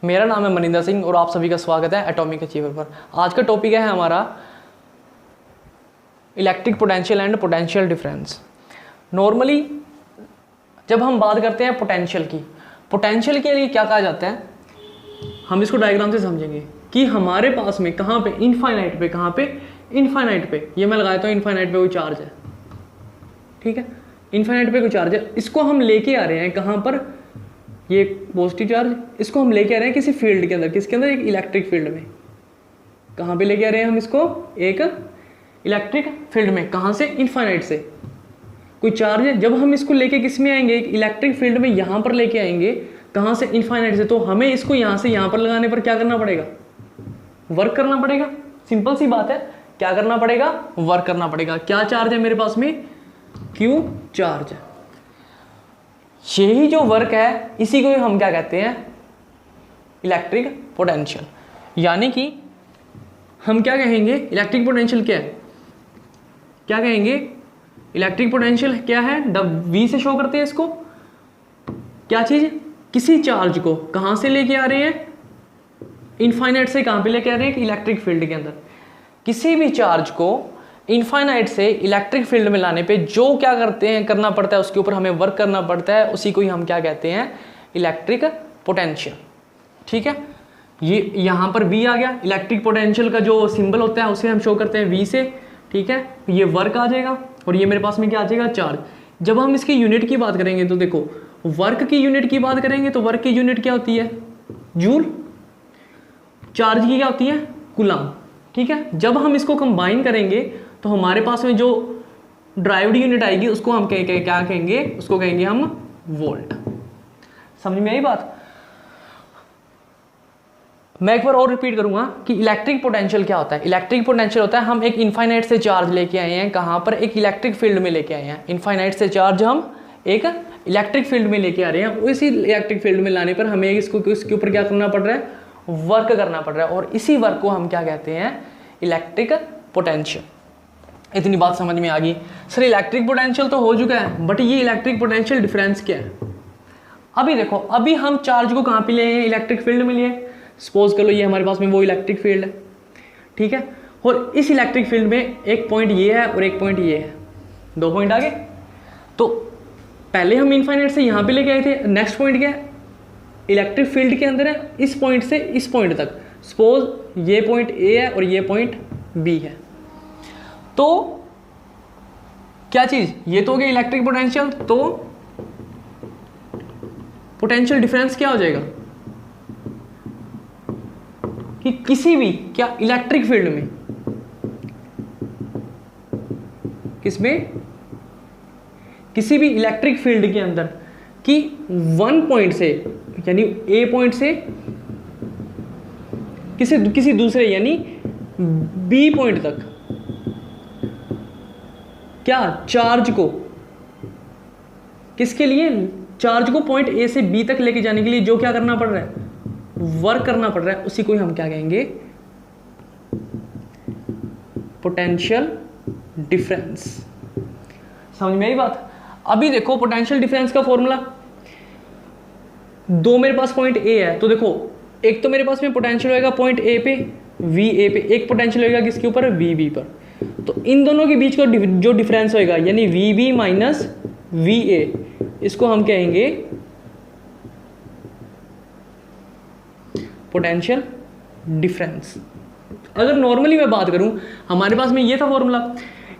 मेरा नाम है मनिंदर सिंह और आप सभी का स्वागत है एटॉमिक अचीवर पर। आज का टॉपिक है हमारा electric potential and potential difference. Normally जब हम बात करते हैं पोटेंशियल के लिए क्या कहा जाता है, हम इसको डायग्राम से समझेंगे कि हमारे पास में कहाँ पे इनफाइनाइट पे ये मैं लगाता हूँ, इनफाइनाइट पे कोई चार्ज है, ठीक है, इनफाइनाइट पे कोई चार्ज है, इसको हम लेके आ रहे हैं कहाँ पर, ये पॉजिटिव चार्ज, इसको हम लेके आ रहे हैं किसी फील्ड के अंदर, किसके अंदर, एक इलेक्ट्रिक फील्ड में। कहाँ पे लेके आ रहे हैं हम इसको, एक इलेक्ट्रिक फील्ड में। कहाँ से, इनफाइनाइट से कोई चार्ज है, जब हम इसको लेके किस में आएंगे, एक इलेक्ट्रिक फील्ड में यहाँ पर लेके आएंगे। कहाँ से, इनफाइनाइट से। तो हमें इसको यहाँ से यहाँ पर लगाने पर क्या करना पड़ेगा, वर्क करना पड़ेगा। सिंपल सी बात है, क्या करना पड़ेगा, वर्क करना पड़ेगा। क्या चार्ज है मेरे पास में, क्यू चार्ज है। यही जो वर्क है इसी को हम क्या कहते हैं, इलेक्ट्रिक पोटेंशियल। यानी कि हम क्या कहेंगे, इलेक्ट्रिक पोटेंशियल क्या है, क्या कहेंगे, इलेक्ट्रिक पोटेंशियल क्या है, V से शो करते हैं इसको। क्या चीज, किसी चार्ज को कहां से लेके आ रहे हैं, इनफाइनाइट से कहां पे लेके आ रहे हैं, इलेक्ट्रिक फील्ड के अंदर। किसी भी चार्ज को इनफाइनाइट से इलेक्ट्रिक फील्ड में लाने पे जो क्या करते हैं, करना पड़ता है, उसके ऊपर हमें वर्क करना पड़ता है, उसी को ही हम क्या कहते हैं, इलेक्ट्रिक पोटेंशियल। ठीक है, ये यहां पर V आ गया, इलेक्ट्रिक पोटेंशियल का जो सिंबल होता है उसे हम शो करते हैं V से। ठीक है, ये वर्क आ जाएगा और ये मेरे पास में क्या आ जाएगा, चार्ज। जब हम इसकी यूनिट की बात करेंगे तो देखो, वर्क की यूनिट की बात करेंगे तो वर्क की यूनिट क्या होती है, जूल। चार्ज की क्या होती है, कूलम। ठीक है, जब हम इसको कंबाइन करेंगे तो हमारे पास में जो ड्राइव्ड यूनिट आएगी उसको हम क्या कहेंगे, उसको कहेंगे हम वोल्ट। समझ में आई बात। मैं एक बार और रिपीट करूंगा कि इलेक्ट्रिक पोटेंशियल क्या होता है। इलेक्ट्रिक पोटेंशियल होता है, हम एक इनफाइनाइट से चार्ज लेके आए हैं, कहां पर, एक इलेक्ट्रिक फील्ड में लेके आए हैं। इनफाइनाइट से चार्ज हम एक इलेक्ट्रिक फील्ड में लेके आ रहे हैं। उसी इलेक्ट्रिक फील्ड में लाने पर हमें इसके ऊपर क्या करना पड़ रहा है, वर्क करना पड़ रहा है, और इसी वर्क को हम क्या कहते हैं, इलेक्ट्रिक पोटेंशियल। इतनी बात समझ में आ गई। सर इलेक्ट्रिक पोटेंशियल तो हो चुका है, बट ये इलेक्ट्रिक पोटेंशियल डिफरेंस क्या है। अभी देखो, अभी हम चार्ज को कहां पे लिए हैं, इलेक्ट्रिक फील्ड में लिए। सपोज कर लो ये हमारे पास में वो इलेक्ट्रिक फील्ड है, ठीक है, और इस इलेक्ट्रिक फील्ड में एक पॉइंट ये है और एक पॉइंट ये है, दो पॉइंट आ गए। तो पहले हम इनफाइनाइट से यहां पे लेके आए थे, नेक्स्ट पॉइंट क्या है, इलेक्ट्रिक फील्ड के अंदर है, इस पॉइंट से इस पॉइंट तक। सपोज ये पॉइंट ए है और ये पॉइंट बी है। तो क्या चीज, ये तो हो गया इलेक्ट्रिक पोटेंशियल। तो पोटेंशियल डिफरेंस क्या हो जाएगा कि किसी भी क्या इलेक्ट्रिक फील्ड में, किसमें, किसी भी इलेक्ट्रिक फील्ड के अंदर कि वन पॉइंट से, यानी ए पॉइंट से किसी दूसरे यानी बी पॉइंट तक, क्या चार्ज को, किसके लिए, चार्ज को पॉइंट ए से बी तक लेके जाने के लिए जो क्या करना पड़ रहा है, वर्क करना पड़ रहा है, उसी को ही हम क्या कहेंगे, पोटेंशियल डिफरेंस। समझ में आई बात। अभी देखो पोटेंशियल डिफरेंस का फॉर्मूला, दो मेरे पास पॉइंट ए है, तो देखो एक तो मेरे पास में पोटेंशियल होएगा पॉइंट ए पे, वी ए पे, एक पोटेंशियल होएगा किसके ऊपर, वी बी पर। तो इन दोनों के बीच का जो डिफरेंस होएगा, यानी V B minus V A, इसको हम कहेंगे पोटेंशियल डिफरेंस। अगर नॉर्मली मैं बात करूं, हमारे पास में ये था फॉर्मूला।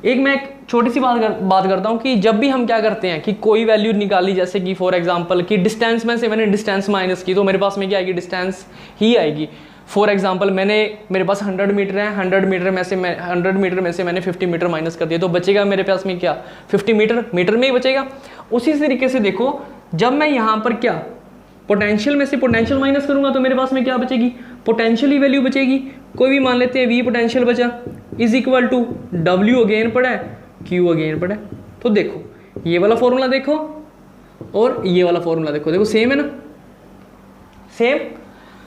एक मैं एक छोटी सी बात करता हूं कि जब भी हम क्या करते हैं कि कोई वैल्यू निकाली, जैसे कि फॉर एग्जांपल कि डिस्टेंस में से मैंने डिस्टेंस माइनस की, तो मेरे पास में क्या आएगी, डिस्टेंस ही आएगी। फॉर एग्जांपल मेरे पास 100 मीटर है, 100 मीटर में से मैंने 50 मीटर माइनस कर दिया, तो बचेगा मेरे पास में क्या, 50 मीटर में ही बचेगा। उसी तरीके से देखो, जब मैं यहाँ पर क्या, पोटेंशियल में से पोटेंशियल माइनस करूंगा तो मेरे पास में क्या बचेगी, पोटेंशियल ही वैल्यू बचेगी। कोई भी मान लेते हैं, वी पोटेंशियल बचा is equal to W again पड़ा है, क्यू अगेन पड़ा है। तो देखो ये वाला फॉर्मूला देखो और ये वाला फॉर्मूला देखो, देखो सेम है ना,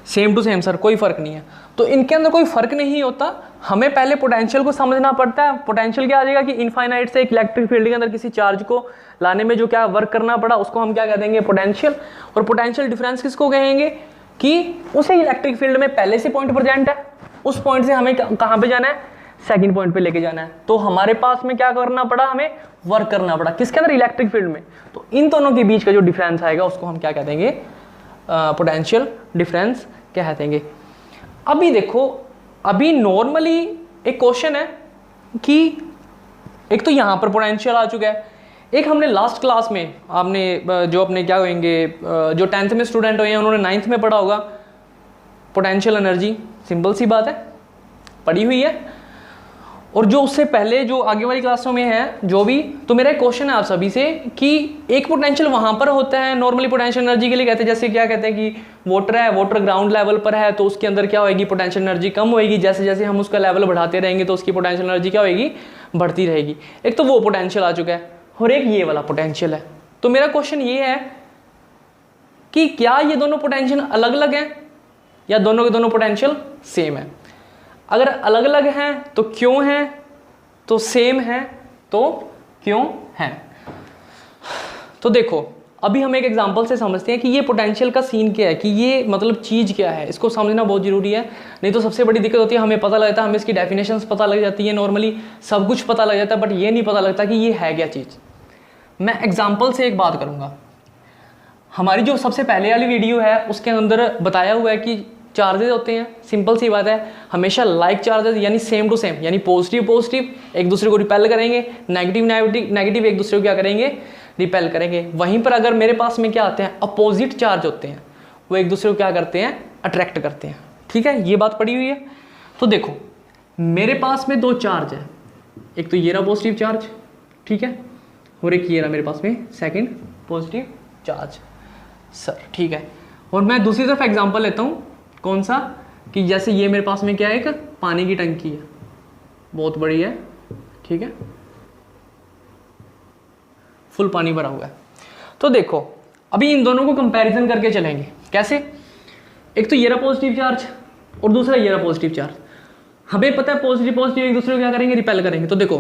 सेम टू सेम सर, कोई फर्क नहीं है। तो इनके अंदर कोई फर्क नहीं होता, हमें पहले पोटेंशियल को समझना पड़ता है। पोटेंशियल क्या आ जाएगा कि इनफाइनाइट से एक इलेक्ट्रिक फील्ड के अंदर किसी चार्ज को लाने में जो क्या वर्क करना पड़ा, उसको हम क्या कह देंगे, पोटेंशियल। और पोटेंशियल डिफरेंस किसको कहेंगे कि उसे इलेक्ट्रिक फील्ड में पहले से पॉइंट प्रेजेंट है, उस पॉइंट से हमें कहाँ पे जाना है, सेकंड पॉइंट पे लेके जाना है। तो हमारे पास में क्या करना पड़ा, हमें वर्क करना पड़ा किसके अंदर, इलेक्ट्रिक फील्ड में। तो इन दोनों के बीच का जो डिफरेंस आएगा उसको हम क्या कह देंगे, पोटेंशियल डिफरेंस कह देंगे। अभी देखो, अभी नॉर्मली एक क्वेश्चन है कि एक तो यहाँ पर पोटेंशियल आ चुका है, एक हमने लास्ट क्लास में आपने जो अपने क्या कहेंगे जो 10th में स्टूडेंट हुए हैं उन्होंने 9th में पढ़ा होगा पोटेंशियल एनर्जी, सिंपल सी बात है पढ़ी हुई है। और जो उससे पहले जो आगे वाली क्लासों में है जो भी, तो मेरा एक क्वेश्चन है आप सभी से कि एक पोटेंशियल वहाँ पर होता है नॉर्मली पोटेंशियल एनर्जी के लिए कहते हैं, जैसे क्या कहते हैं कि वाटर है, वाटर ग्राउंड लेवल पर है तो उसके अंदर क्या होगी, पोटेंशियल एनर्जी कम होगी, जैसे जैसे हम उसका लेवल बढ़ाते रहेंगे तो उसकी पोटेंशियल एनर्जी क्या होगी, बढ़ती रहेगी। एक तो वो पोटेंशियल आ चुका है और एक ये वाला पोटेंशियल है। तो मेरा क्वेश्चन ये है कि क्या ये दोनों पोटेंशियल अलग अलग हैं या दोनों के दोनों पोटेंशियल सेम है। अगर अलग अलग हैं तो क्यों हैं, तो सेम है तो क्यों हैं। तो देखो अभी हम एक एग्जांपल से समझते हैं कि ये पोटेंशियल का सीन क्या है, कि ये मतलब चीज़ क्या है, इसको समझना बहुत ज़रूरी है। नहीं तो सबसे बड़ी दिक्कत होती है, हमें पता लगता है, हमें इसकी डेफिनेशंस पता लग जाती है, नॉर्मली सब कुछ पता लग जाता है, बट ये नहीं पता लगता कि ये है क्या चीज़। मैं एग्जाम्पल से एक बात करूँगा। हमारी जो सबसे पहले वाली वीडियो है उसके अंदर बताया हुआ है कि चार्जेस होते हैं, सिंपल सी बात है, हमेशा लाइक चार्जेस यानी सेम टू सेम, यानी पॉजिटिव पॉजिटिव एक दूसरे को रिपेल करेंगे, नेगेटिव नेगेटिव एक दूसरे को क्या करेंगे, रिपेल करेंगे। वहीं पर अगर मेरे पास में क्या आते हैं, अपोजिट चार्ज होते हैं, वो एक दूसरे को क्या करते हैं, अट्रैक्ट करते हैं। ठीक है, ये बात पड़ी हुई है। तो देखो मेरे पास में दो चार्ज है, एक तो ये रहा पॉजिटिव चार्ज, ठीक है, और एक ये रहा मेरे पास में सेकेंड पॉजिटिव चार्ज सर, ठीक है। और मैं दूसरी तरफ एग्जाम्पल लेता हूँ, कौन सा, कि जैसे ये मेरे पास में क्या है, एक पानी की टंकी है, बहुत बड़ी है, ठीक है, फुल पानी भरा हुआ है। तो देखो अभी इन दोनों को कंपैरिजन करके चलेंगे, कैसे, एक तो ये रहा पॉजिटिव चार्ज और दूसरा ये रहा पॉजिटिव चार्ज। हमें पता है पॉजिटिव पॉजिटिव एक दूसरे को क्या करेंगे, रिपेल करेंगे। तो देखो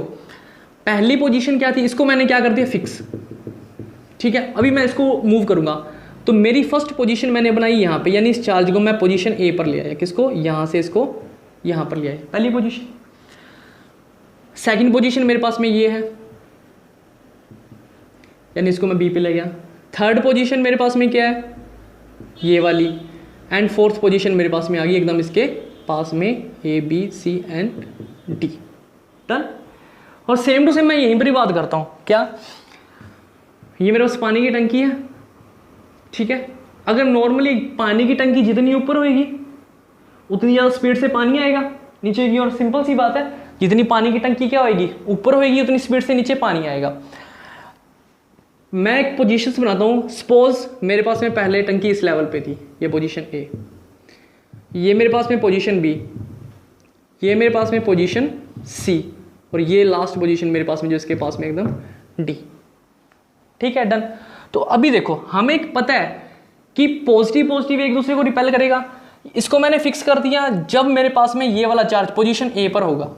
पहली पोजीशन क्या थी, इसको मैंने क्या कर दिया, फिक्स, ठीक है। अभी मैं इसको मूव करूंगा तो मेरी फर्स्ट पोजीशन मैंने बनाई यहाँ पे, यानी इस चार्ज को मैं पोजीशन ए पर ले आया, किसको, यहाँ से इसको यहाँ पर ले आया, पहली पोजीशन। सेकंड पोजीशन मेरे पास में ये है, यानी इसको मैं बी पे ले गया। थर्ड पोजीशन मेरे पास में क्या है, ये वाली। एंड फोर्थ पोजीशन मेरे पास में आ गई एकदम इसके पास में, A B C and D, done. और सेम टू सेम मैं यहीं पर ही बात करता हूँ, क्या, ये मेरे पास पानी की टंकी है, ठीक है। अगर नॉर्मली पानी की टंकी जितनी ऊपर होगी उतनी ज़्यादा स्पीड से पानी आएगा नीचे की ओर, सिंपल सी बात है, जितनी पानी की टंकी क्या होगी, ऊपर होगी, उतनी स्पीड से नीचे पानी आएगा। मैं एक पोजीशन बनाता हूँ, सपोज मेरे पास में पहले टंकी इस लेवल पे थी, ये पोजीशन ए, ये मेरे पास में पोजीशन बी, ये मेरे पास में पोजीशन सी, और ये लास्ट पोजीशन मेरे पास में जो इसके पास में एकदम डी, ठीक है, डन। तो अभी देखो हमें पता है कि पॉजिटिव पॉजिटिव एक दूसरे को रिपेल करेगा, इसको मैंने फिक्स कर दिया जब मेरे पास में ये वाला चार्ज पोजीशन ए पर होगा,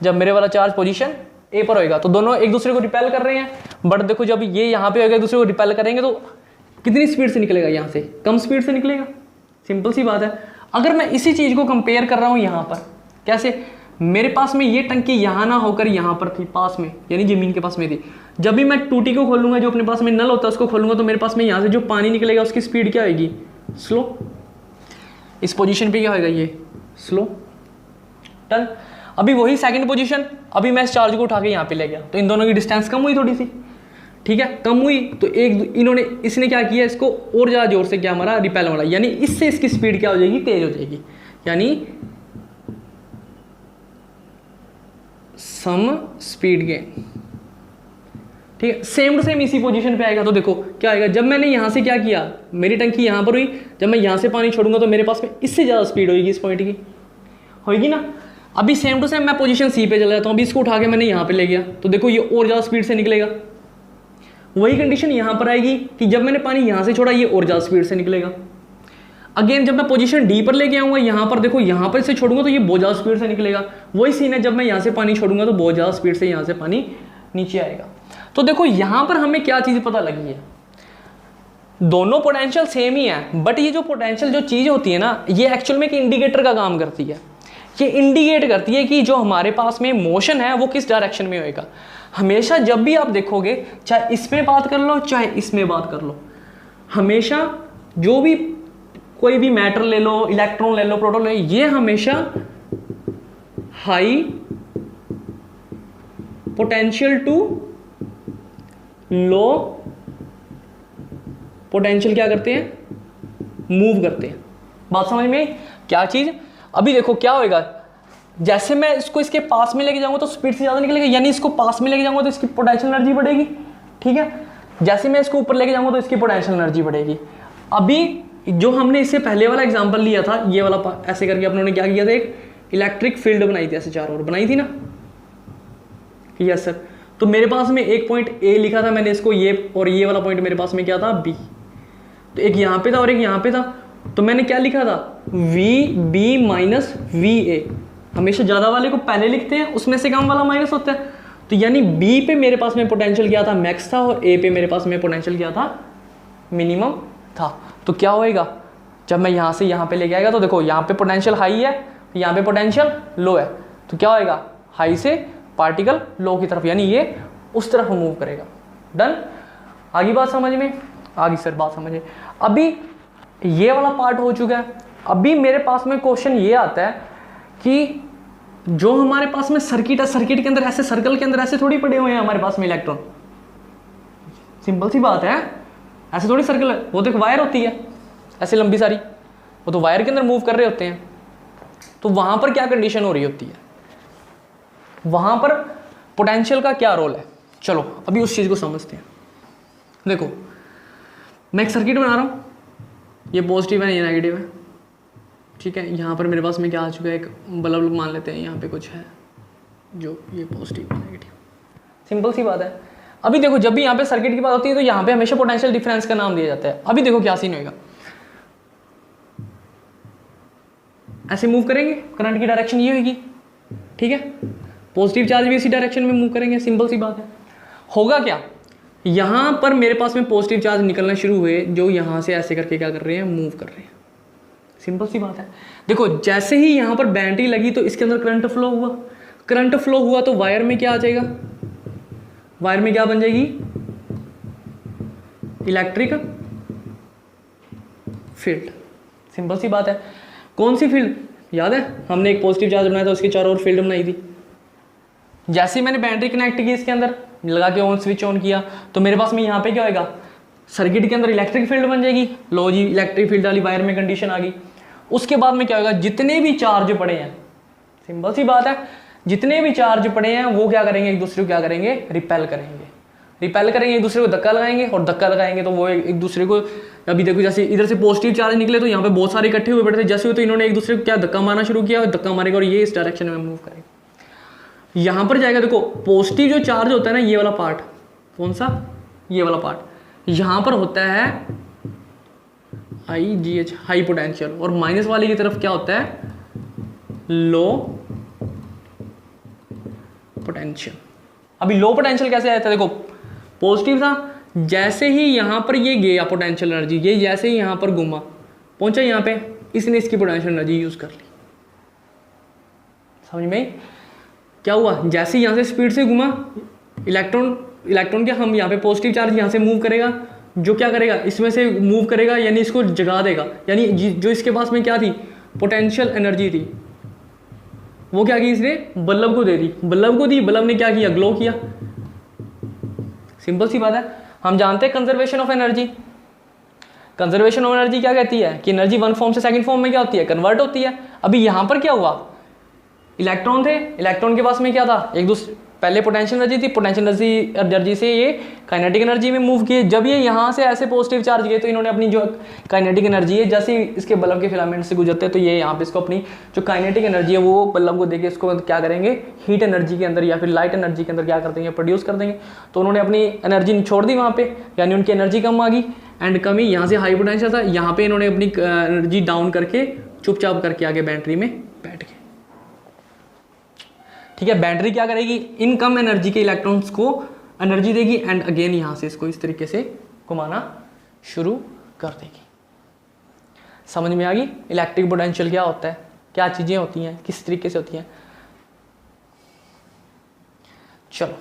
जब मेरे वाला चार्ज पोजीशन ए पर होएगा तो दोनों एक दूसरे को रिपेल कर रहे हैं। बट देखो जब ये यहाँ पे होगा एक दूसरे को रिपेल करेंगे तो कितनी स्पीड से निकलेगा, यहाँ से कम स्पीड से निकलेगा, सिंपल सी बात है। अगर मैं इसी चीज़ को कंपेयर कर रहा हूँ यहाँ पर, कैसे, मेरे पास में ये टंकी यहाँ ना होकर यहाँ पर थी पास में, यानी ज़मीन के पास में थी। जब भी मैं टूटी को खोलूंगा, जो अपने पास में नल होता है उसको खोलूंगा, तो मेरे पास में यहाँ से जो पानी निकलेगा उसकी स्पीड क्या होगी, स्लो। इस पोजीशन पे क्या होगा, ये स्लो, डन। अभी वही सेकंड पोजीशन, अभी मैं इस चार्ज को उठा के यहाँ पे ले गया तो इन दोनों की डिस्टेंस कम हुई थोड़ी सी, ठीक है, कम हुई। तो एक इन्होंने इसने क्या किया, इसको और ज़्यादा जोर से क्या मारा, रिपेल मारा, यानी इससे इसकी स्पीड क्या हो जाएगी, तेज हो जाएगी, यानी सम स्पीड गेन, ठीक है। सेम टू सेम इसी पोजीशन पे आएगा। तो देखो क्या आएगा, जब मैंने यहाँ से क्या किया, मेरी टंकी यहाँ पर हुई, जब मैं यहाँ से पानी छोड़ूंगा तो मेरे पास में इससे ज़्यादा स्पीड होगी, इस पॉइंट की होगी ना। अभी सेम टू सेम मैं पोजीशन सी पे चला जाता हूँ, अभी इसको उठा के मैंने यहाँ पे ले गया तो देखो ये और ज़्यादा स्पीड से निकलेगा। वही कंडीशन यहाँ पर आएगी कि जब मैंने पानी यहाँ से छोड़ा ये और ज़्यादा स्पीड से निकलेगा। अगेन जब मैं पोजीशन डी पर लेके आऊँगा, यहाँ पर देखो यहाँ पर इसे छोड़ूंगा तो ये बहुत ज़्यादा स्पीड से निकलेगा। वही सीन है, जब मैं यहाँ से पानी छोड़ूंगा तो बहुत ज़्यादा स्पीड से यहाँ से पानी नीचे आएगा। तो देखो यहाँ पर हमें क्या चीज़ पता लगी है, दोनों पोटेंशियल सेम ही है, बट ये जो पोटेंशियल जो चीज़ होती है ना, ये एक्चुअल में एक इंडिकेटर का काम करती है। ये इंडिकेट करती है कि जो हमारे पास में मोशन है वो किस डायरेक्शन में होएगा। हमेशा जब भी आप देखोगे, चाहे इसमें बात कर लो चाहे इसमें बात कर लो, हमेशा जो भी कोई भी मैटर ले लो, इलेक्ट्रॉन ले लो, प्रोटॉन ले लो, ये हमेशा high potential to low potential क्या करते हैं, मूव करते हैं। बात समझ में आई? क्या चीज? अभी देखो क्या होएगा, जैसे मैं इसको इसके पास में लेके जाऊंगा तो स्पीड से ज्यादा निकलेगा, यानी इसको पास में लेके जाऊंगा तो इसकी पोटेंशियल एनर्जी बढ़ेगी, ठीक है। जैसे मैं इसको ऊपर लेके जाऊंगा तो इसकी पोटेंशियल एनर्जी बढ़ेगी। अभी जो हमने इससे पहले वाला एग्जांपल लिया था, ये वाला ऐसे करके अपनों ने क्या किया था, एक इलेक्ट्रिक फील्ड बनाई थी, ऐसे चारों ओर बनाई थी ना, यस सर। तो मेरे पास में एक पॉइंट ए लिखा था मैंने इसको, ये और ये वाला पॉइंट मेरे पास में क्या था, बी। तो एक यहाँ पे था और एक यहाँ पे था, तो मैंने क्या लिखा था, V B minus V A. हमेशा ज़्यादा वाले को पहले लिखते हैं, उसमें से कम वाला माइनस होता है। तो यानी बी पे मेरे पास में पोटेंशियल क्या था, मैक्स था, और ए पे मेरे पास में पोटेंशियल क्या था, मिनिमम था। तो क्या होएगा, जब मैं यहाँ से यहाँ पे लेके आएगा तो देखो यहाँ पे पोटेंशियल हाई है, यहाँ पे पोटेंशियल लो है, तो क्या होएगा, हाई से पार्टिकल लो की तरफ, यानी ये उस तरफ मूव करेगा। डन? आगे बात समझ में? आगे सर बात समझे। अभी ये वाला पार्ट हो चुका है। अभी मेरे पास में क्वेश्चन ये आता है कि जो हमारे पास में सर्किट है, सर्किट के अंदर ऐसे सर्कल के अंदर ऐसे थोड़ी पड़े हुए हैं हमारे पास में इलेक्ट्रॉन। सिंपल सी बात है, ऐसे थोड़ी सर्कल है, वो तो एक वायर होती है ऐसे लंबी सारी, वो तो वायर के अंदर मूव कर रहे होते हैं। तो वहां पर क्या कंडीशन हो रही होती है, वहां पर पोटेंशियल का क्या रोल है, चलो अभी उस चीज को समझते हैं। देखो मैं एक सर्किट बना रहा हूँ, ये पॉजिटिव है ये नेगेटिव है, ठीक है। यहाँ पर मेरे पास में क्या आ चुका है, एक बल्ब मान लेते हैं, यहाँ पे कुछ है जो ये पॉजिटिव नेगेटिव, सिंपल सी बात है। अभी देखो जब भी यहाँ पे सर्किट की बात होती है तो यहाँ पे हमेशा पोटेंशियल डिफरेंस का नाम दिया जाता है। अभी देखो क्या सीन होगा, ऐसे मूव करेंगे, करंट की डायरेक्शन ये होगी, ठीक है। पॉजिटिव चार्ज भी इसी डायरेक्शन में मूव करेंगे, सिंपल सी बात है। होगा क्या, यहाँ पर मेरे पास में पॉजिटिव चार्ज निकलना शुरू हुए, जो यहाँ से ऐसे करके क्या कर रहे हैं, मूव कर रहे हैं, सिंपल सी बात है। देखो जैसे ही यहाँ पर बैटरी लगी तो इसके अंदर करंट फ्लो हुआ, करंट फ्लो हुआ तो वायर में क्या आ जाएगा, वायर में क्या बन जाएगी, इलेक्ट्रिक फील्ड, सिंपल सी बात है। कौन सी फील्ड, याद है हमने एक पॉजिटिव चार्ज बनाया था, उसके चारों ओर फील्ड बनाई थी। जैसे ही मैंने बैटरी कनेक्ट की इसके अंदर, लगा के ऑन स्विच ऑन किया, तो मेरे पास में यहाँ पे क्या होएगा, सर्किट के अंदर इलेक्ट्रिक फील्ड बन जाएगी। लो जी, इलेक्ट्रिक फील्ड वाली वायर में कंडीशन आ गई। उसके बाद में क्या होगा, जितने भी चार्ज पड़े हैं, सिंपल सी बात है, जितने भी चार्ज पड़े हैं वो क्या करेंगे, एक दूसरे को क्या करेंगे, रिपेल करेंगे, रिपेल करेंगे, एक दूसरे को धक्का लगाएंगे, और धक्का लगाएंगे तो वो एक दूसरे को, अभी देखो जैसे इधर से पॉजिटिव चार्ज निकले तो यहाँ पे बहुत सारे इकट्ठे हुए पड़े थे, जैसे हुए तो इन्होंने एक दूसरे को क्या धक्का मारना शुरू किया, धक्का मारेगा और ये इस डायरेक्शन में मूव करेगा। यहाँ पर जाएगा, देखो पॉजिटिव जो चार्ज होता है ना, ये वाला पार्ट, कौन सा, ये वाला पार्ट, यहाँ पर होता है IGH, हाई पोटेंशियल, और माइनस वाले की तरफ क्या होता है, लो पोटेंशियल। अभी लो पोटेंशियल कैसे आया था, देखो पॉजिटिव था, जैसे ही यहाँ पर ये गया पोटेंशियल एनर्जी, ये जैसे ही यहाँ पर घुमा पहुंचा यहाँ पे, इसने इसकी पोटेंशियल एनर्जी यूज कर ली। समझ में क्या हुआ, जैसे ही यहाँ से स्पीड से घुमा, इलेक्ट्रॉन क्या, हम यहाँ पे पॉजिटिव चार्ज यहाँ से मूव करेगा, जो क्या करेगा, इसमें से मूव करेगा, यानी इसको जगा देगा, यानी जो इसके पास में क्या थी, पोटेंशियल एनर्जी थी, वो क्या की इसने बल्ब को दे दी, बल्ब को दी, बल्ब ने क्या किया, ग्लो किया। सिंपल सी बात है। हम जानते हैं conservation of energy, conservation of energy क्या कहती है कि एनर्जी वन फॉर्म से सेकंड फॉर्म में क्या होती है, कन्वर्ट होती है। अभी यहाँ पर क्या हुआ, इलेक्ट्रॉन थे, इलेक्ट्रॉन के पास में क्या था, एक दूसरे, पहले पोटेंशियल एनर्जी थी, पोटेंशियल एनर्जी से ये काइनेटिक एनर्जी में मूव किए। जब ये यहाँ से ऐसे पॉजिटिव चार्ज गए तो इन्होंने अपनी जो काइनेटिक एनर्जी है, जैसे इसके बल्ब के फिलामेंट से गुजरते हैं तो ये यहाँ पे इसको अपनी जो काइनेटिक एनर्जी है वो बल्ब को देके इसको क्या करेंगे, हीट एनर्जी के अंदर या फिर लाइट एनर्जी के अंदर क्या कर देंगे, प्रोड्यूस कर देंगे। तो उन्होंने अपनी एनर्जी छोड़ दी वहाँ पे, यानी उनकी एनर्जी कम आ गई, एंड कमी यहाँ से हाई पोटेंशियल था, यहाँ पे इन्होंने अपनी एनर्जी डाउन करके चुपचाप करके आगे बैटरी में बैठ गए। ठीक है, बैटरी क्या करेगी, इन कम एनर्जी के इलेक्ट्रॉन्स को एनर्जी देगी, एंड अगेन यहाँ से इसको इस तरीके से घुमाना शुरू कर देगी। समझ में आ गई इलेक्ट्रिक पोटेंशियल क्या होता है, क्या चीज़ें होती हैं, किस तरीके से होती हैं। चलो